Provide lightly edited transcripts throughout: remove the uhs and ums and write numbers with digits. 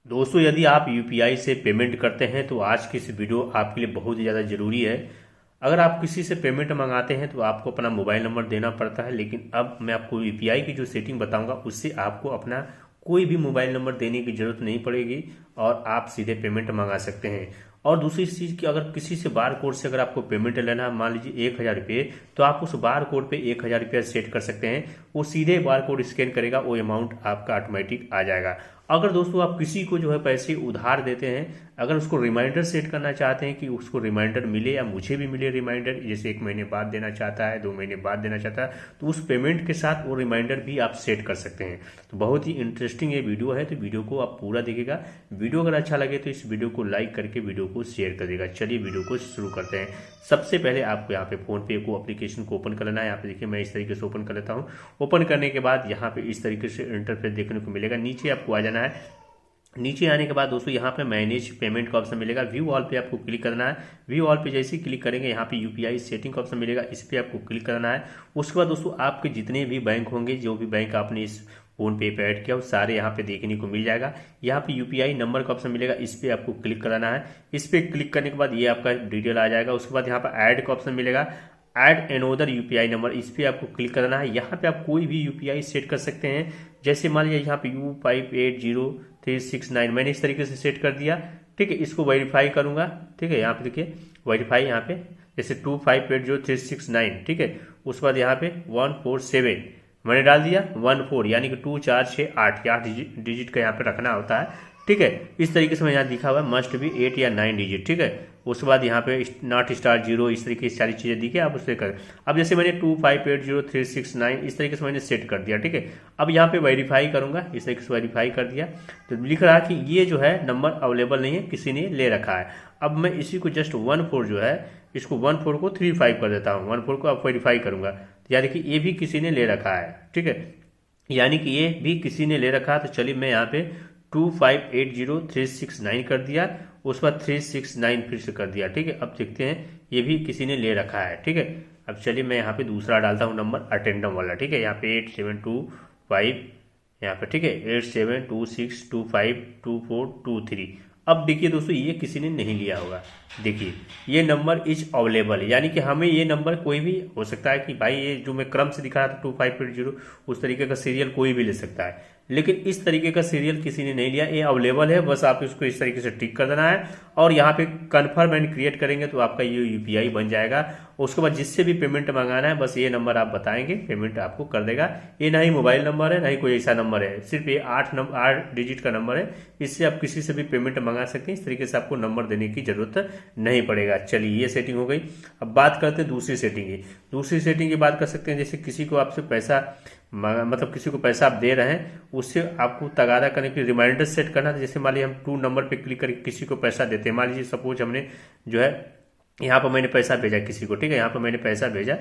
दोस्तों, यदि आप यूपीआई से पेमेंट करते हैं तो आज की इस वीडियो आपके लिए बहुत ही ज़्यादा ज़रूरी है। अगर आप किसी से पेमेंट मंगाते हैं तो आपको अपना मोबाइल नंबर देना पड़ता है, लेकिन अब मैं आपको यूपीआई की जो सेटिंग बताऊंगा उससे आपको अपना कोई भी मोबाइल नंबर देने की ज़रूरत नहीं पड़ेगी और आप सीधे पेमेंट मंगा सकते हैं। और दूसरी चीज़ कि अगर किसी से बार कोड से अगर आपको पेमेंट लेना है, मान लीजिए 1,000 रुपये, तो आप उस बार कोड पे 1,000 रुपया सेट कर सकते हैं। वो सीधे बार कोड स्कैन करेगा, वो अमाउंट आपका ऑटोमेटिक आ जाएगा। अगर दोस्तों आप किसी को जो है पैसे उधार देते हैं, अगर उसको रिमाइंडर सेट करना चाहते हैं कि उसको रिमाइंडर मिले या मुझे भी मिले रिमाइंडर, जैसे 1 महीने बाद देना चाहता है, 2 महीने बाद देना चाहता है, तो उस पेमेंट के साथ वो रिमाइंडर भी आप सेट कर सकते हैं। तो बहुत ही इंटरेस्टिंग ये वीडियो है, तो वीडियो को आप पूरा देखिएगा। वीडियो अगर अच्छा लगे तो इस वीडियो को लाइक करके वीडियो को शेयर कर देगा। चलिए वीडियो को शुरू करते हैं। सबसे पहले आपको यहाँ पे फोन पे को एप्लीकेशन को ओपन कर लेना है। यहाँ पे देखिए मैं इस तरीके से ओपन कर लेता हूँ। ओपन करने के बाद यहाँ पे इस तरीके से इंटरफेस देखने को मिलेगा। नीचे आपको आ जाना है। नीचे आने के बाद दोस्तों यहाँ पे मैनेज पेमेंट का ऑप्शन मिलेगा। व्यू ऑल पे आपको क्लिक करना है। व्यू ऑल पे जैसे ही क्लिक करेंगे यहाँ पे यूपीआई सेटिंग का ऑप्शन मिलेगा, इस पे आपको क्लिक करना है। उसके बाद दोस्तों आपके जितने भी बैंक होंगे, जो भी बैंक आपने इस फोन पे ऐड किया, वो सारे यहाँ पे देखने को मिल जाएगा। यहाँ पे यूपीआई नंबर का ऑप्शन मिलेगा, इस पे आपको क्लिक कराना है। इस पे क्लिक करने के बाद ये आपका डिटेल आ जाएगा। उसके बाद यहाँ पर ऐड का ऑप्शन मिलेगा, ऐड एनोदर यूपीआई नंबर, इस पे आपको क्लिक करना है। यहाँ पे आप कोई भी यूपीआई सेट कर सकते हैं। जैसे मान लीजिए यहाँ पे U580369 मैंने इस तरीके से सेट कर दिया। ठीक है, इसको वेरीफाई करूंगा। ठीक है, यहाँ पे देखिए वेरीफाई, यहाँ पे जैसे 25800369। ठीक है, उसके बाद यहाँ पे 147 मैंने डाल दिया, 14 यानी कि 2 4 6 8 8 डिजिट का यहाँ पे रखना होता है। ठीक है, इस तरीके से मैं यहाँ लिखा हुआ है मस्ट भी 8 या 9 डिजिट। ठीक है, उसके बाद यहाँ पे नॉट स्टार 0, इस तरीके की सारी चीज़ें दिखे, आप उससे कर। अब जैसे मैंने 25800369 इस तरीके से मैंने सेट कर दिया। ठीक है, अब यहाँ पे वेरीफाई करूंगा, इस तरीके से वेरीफाई कर दिया तो लिख रहा कि ये जो है नंबर अवेलेबल नहीं है, किसी ने ले रखा है। अब मैं इसी को जस्ट 14 जो है, इसको 14 को 35 कर देता हूँ। 14 को अब वेरीफाई करूंगा, यानी कि ये भी किसी ने ले रखा है। ठीक है, यानी कि ये भी किसी ने ले रखा है। तो चलिए मैं यहाँ पे 25800369 कर दिया, उस बाद 369 फिर से कर दिया। ठीक है, अब देखते हैं ये भी किसी ने ले रखा है। ठीक है, अब चलिए मैं यहाँ पे दूसरा डालता हूँ नंबर अटेंडम वाला। ठीक है, यहाँ पे 8725 यहाँ पे, ठीक है 8726252423। अब देखिए दोस्तों, ये किसी ने नहीं लिया होगा। देखिए ये नंबर इज अवेलेबल, यानी कि हमें ये नंबर कोई भी हो सकता है कि भाई ये जो मैं क्रम से दिखा रहा था 2580, उस तरीके का सीरियल कोई भी ले सकता है, लेकिन इस तरीके का सीरियल किसी ने नहीं लिया। ये अवेलेबल है, बस आप इसको इस तरीके से टिक कर देना है और यहाँ पे कन्फर्म एंड क्रिएट करेंगे तो आपका ये यूपीआई बन जाएगा। उसके बाद जिससे भी पेमेंट मंगाना है, बस ये नंबर आप बताएंगे, पेमेंट आपको कर देगा। ये ना ही मोबाइल नंबर है, ना ही कोई ऐसा नंबर है, सिर्फ ये 8 डिजिट का नंबर है। इससे आप किसी से भी पेमेंट मंगा सकते हैं। इस तरीके से आपको नंबर देने की जरूरत नहीं पड़ेगा। चलिए ये सेटिंग हो गई। अब बात करते हैं दूसरी सेटिंग की। दूसरी सेटिंग की बात कर सकते हैं, जैसे किसी को आपसे पैसा मतलब किसी को पैसा आप दे रहे हैं, उससे आपको तगादा करने के लिए रिमाइंडर सेट करना था। जैसे मान लीजिए हम 2 नंबर पे क्लिक करके किसी को पैसा देते हैं। मान लीजिए सपोज हमने जो है यहाँ पर मैंने पैसा भेजा किसी को। ठीक है, यहाँ पर मैंने पैसा भेजा।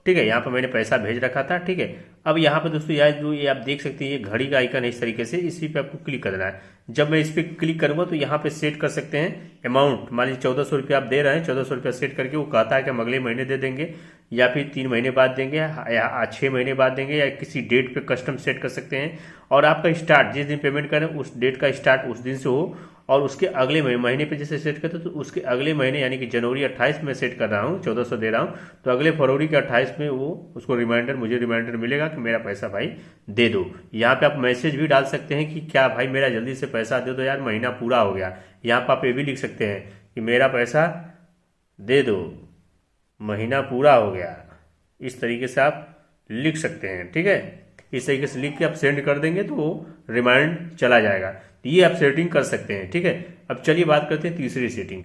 ठीक है, यहाँ पर मैंने पैसा भेज रखा था। ठीक है, अब यहाँ पर दोस्तों यार जो ये आप देख सकते हैं, ये घड़ी का आइकन है इस तरीके से, इसी पे आपको क्लिक करना है। जब मैं इस पर क्लिक करूंगा तो यहाँ पे सेट कर सकते हैं अमाउंट। मान लीजिए 1400 रुपया आप दे रहे हैं, 1400 रुपया सेट करके वो कहता है कि हम अगले महीने दे देंगे, या फिर 3 महीने बाद देंगे, या 6 महीने बाद देंगे, या किसी डेट पे कस्टम सेट कर सकते हैं। और आपका स्टार्ट जिस दिन पेमेंट करें उस डेट का स्टार्ट उस दिन से हो, और उसके अगले महीने पे जैसे सेट करते तो उसके अगले महीने यानी कि जनवरी 28 में सेट कर रहा हूँ, 1400 दे रहा हूँ, तो अगले फरवरी के 28 में वो उसको मुझे रिमाइंडर मिलेगा कि मेरा पैसा भाई दे दो। यहाँ पे आप मैसेज भी डाल सकते हैं कि क्या भाई मेरा जल्दी से पैसा दे दो यार, महीना पूरा हो गया। यहाँ पे आप ये भी लिख सकते हैं कि मेरा पैसा दे दो, महीना पूरा हो गया। इस तरीके से आप लिख सकते हैं। ठीक है, इस तरीके से लिख के आप सेंड कर देंगे तो वो रिमाइंड चला जाएगा। तो ये आप सेटिंग कर सकते हैं। ठीक है, अब चलिए बात करते हैं तीसरी सेटिंग।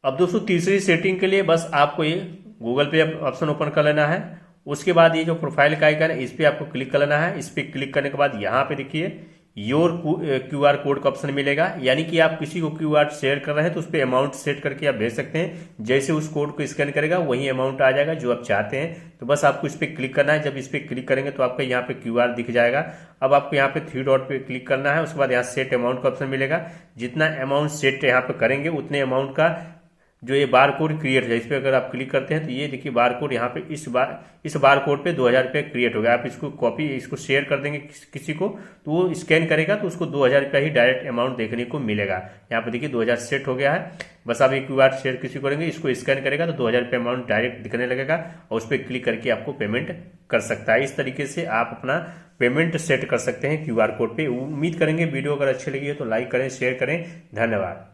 अब दोस्तों तीसरी सेटिंग के लिए बस आपको ये गूगल पे ऑप्शन ओपन कर लेना है। उसके बाद ये जो प्रोफाइल का आइकन है इस पे आपको क्लिक कर लेना है। इस पे क्लिक करने के बाद यहाँ पे देखिए योर क्यूआर कोड का ऑप्शन मिलेगा, यानी कि आप किसी को क्यूआर शेयर कर रहे हैं तो उस पर अमाउंट सेट करके आप भेज सकते हैं। जैसे उस कोड को स्कैन करेगा वही अमाउंट आ जाएगा जो आप चाहते हैं। तो बस आपको इस पर क्लिक करना है। जब इस पर क्लिक करेंगे तो आपका यहाँ पे क्यूआर दिख जाएगा। अब आपको यहाँ पे 3 डॉट पे क्लिक करना है। उसके बाद यहाँ सेट अमाउंट का ऑप्शन मिलेगा। जितना अमाउंट सेट यहाँ पे करेंगे उतने अमाउंट का जो ये बार कोड क्रिएट है, इस पर अगर आप क्लिक करते हैं तो ये देखिए बार कोड यहाँ पे इस बार कोड पे 2000 रुपये क्रिएट हो गया। आप इसको कॉपी, इसको शेयर कर देंगे किसी को, तो वो स्कैन करेगा तो उसको 2000 रुपया ही डायरेक्ट अमाउंट देखने को मिलेगा। यहाँ पे देखिए 2000 सेट हो गया है। बस आप एक बार शेयर किसी को करेंगे, इसको स्कैन करेगा तो 2000 रुपये अमाउंट डायरेक्ट दिखने लगेगा और उस पर क्लिक करके आपको पेमेंट कर सकता है। इस तरीके से आप अपना पेमेंट सेट कर सकते हैं QR कोड पे। उम्मीद करेंगे वीडियो अगर अच्छी लगी है तो लाइक करें, शेयर करें। धन्यवाद।